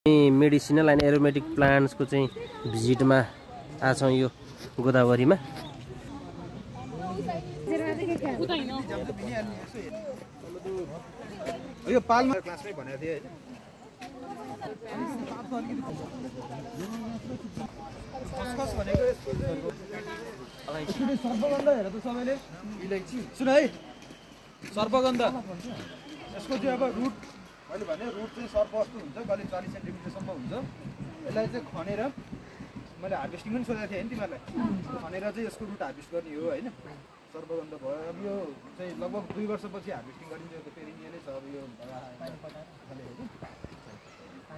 Medicinal and aromatic प्लान्ट्सको चाहिँ भिजिटमा आछौँ यो गोदावरीमा। यो पालमा क्लासमै भनेको थिए हैन खसखस भनेको यसको सर्पगन्धा हेर त सबैले इलाइची सुन है सर्पगन्धा यसको चाहिँ अब रुट मैले भने रुट चाहिँ सर्प जस्तो हुन्छ कहिले 40 सेन्टिमिटरसम्म हुन्छ यसलाई चाहिँ खनेर मैले हार्भेस्टिङ पनि सोचेको थिएँ नि तिमीहरूलाई खनेर चाहिँ यसको रुट हार्भेस्ट गर्ने हो हैन सर्पगन्धा भयो। अब यो चाहिँ लगभग 2 वर्षपछि हार्भेस्टिङ गरिन्छ यो त पेरिनियलै छ। अब यो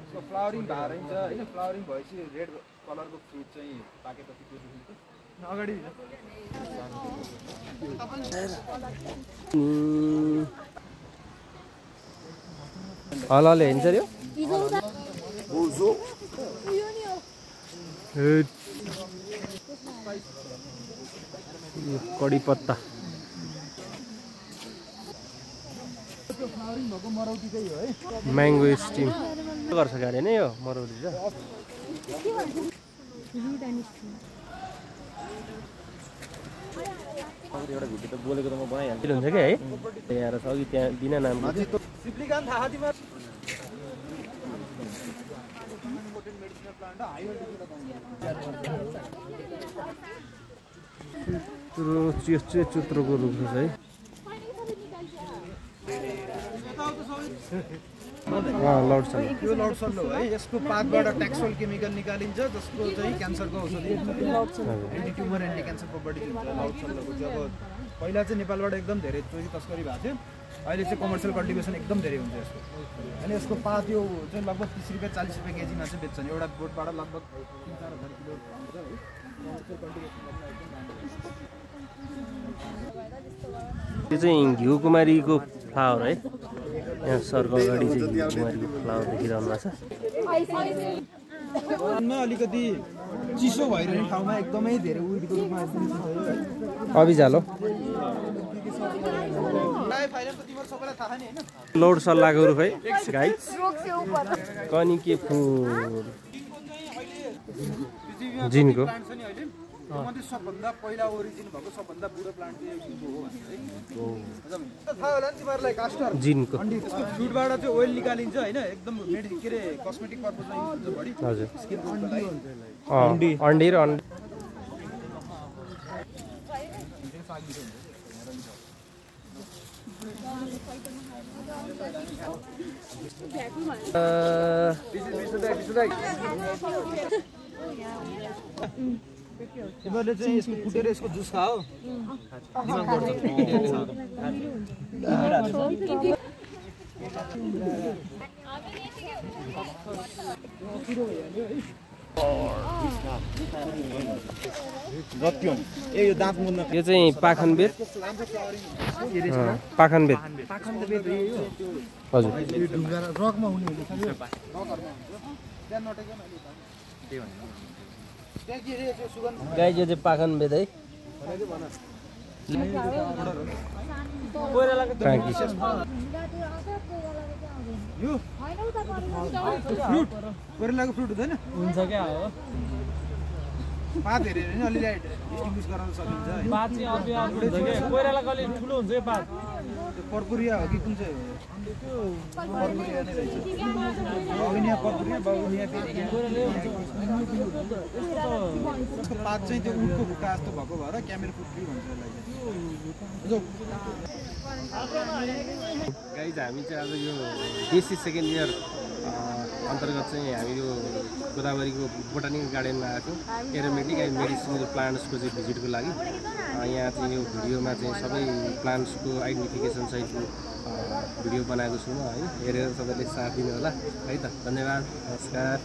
यसको फ्लावरिङ भइन्छ हैन फ्लावरिङ भएपछि रेड कलरको फ्रुट चाहिँ पाकेपछि त्यो देखिन्छ अगाडि हलले हिँड्छ यो कडी पत्ता म्याङ्गो स्टिम गर्छ गाडी नै यो मरौती छ। एउटा भिडियो त बोलेको त म बनाइहाल्छु हुन्छ कि है यहाँ छ कि त्यहाँ बिना नाम सिप्लिकान थाहा तिमीलाई चुत्रोको रुख छ है लडसन यो लडसन हो है यसको पातबाट ट्याक्सोल केमिकल निकालिन्छ जसको चाहिँ क्यान्सरको औषधि anti tumour anti cancer property हुन्छ लडसनको चाहिँ। अब पहिला चाहिँ नेपालबाट एकदम धेरै चोरी तस्करी भएको थियो अहिले चाहिँ कमर्सियल कल्टिभेसन एकदम धेरै हुन्छ यसको अनि यसको पात यो चाहिँ लगभग 30 रुपियाँ 40 रुपियाँ केजीमा चाहिँ बेच्छन् एउटा बोटबाट लगभग 3-4 हजार किलो हुन्छ है कमर्सियल कल्टिभेसन यो चाहिँ घिउ कुमारीको फ्लावर है यहाँ सरको अगाडि चाहिँ घिउ कुमारीको फ्लावर देखिरहनु भएको छ। अलिकति चिसो भइरहेको ठाउँमा एकदमै धेरै उडीको रूपमा अभिजालो लोड सल्लाहको रुख है गाइस कनी के फुल जिनको सबभन्दा पहिला ओरिजिन भएको सबभन्दा बुढो प्लान्ट चाहिँ हो थाहा होला नि तिमीहरूलाई कास्टर जिनको यसको फ्रुटबाट चाहिँ ओइल निकालिन्छ हैन एकदम के रे कस्मेटिक पर्पजमा युज हुन्छ बढी हजुर स्किनको लागि अन्डी र अन्डी तिमीहरूले चाहिँ यसको कुटेर यसको जुस खाओ दिमाग बढ्छ यो दाँत मुन्न यो चाहिँ पाखनबेत पाखनबेत हजुर ढुङ्गा रकमा हुने हुन्छ त्यहाँ नटेको गाई यो चाहिँ पाखनबेत है यो फ्रुट कोरेलाको फ्रुट हुँदैन हुन्छ क्या हो पात हेरेर नि अलिअलि डिस्टिङ्ग्विस गराउन सकिन्छ पात चाहिँ अर्कै अर्को हुन्छ के कोइरालाको अलि ठुलो हुन्छ के पात त्यो पर्पुरिया हो कि कुन चाहिँ हो पर्पुरिया नै रहेछ बाउनिया पर्पुरिया बाउनिया यसको पात चाहिँ त्यो उडको खुट्टा जस्तो भएको भएर क्यामेल पुट्री भन्छ यसलाई गाइज हामी चाहिँ आज यो बेसी सेकेन्ड इयर अन्तर्गत चाहिँ हामी यो गोदावरीको बोटानिकल गार्डनमा आएको छौँ एरोमेटिक एन्ड मेडिसिनल प्लान्ट्सको चाहिँ भिजिटको लागि। यहाँ चाहिँ यो भिडियोमा चाहिँ सबै प्लान्ट्सको आइडेन्टिफिकेसन सहितको भिडियो बनाएको छु म है हेरेर सबैले साथ दिनु होला है त धन्यवाद नमस्कार।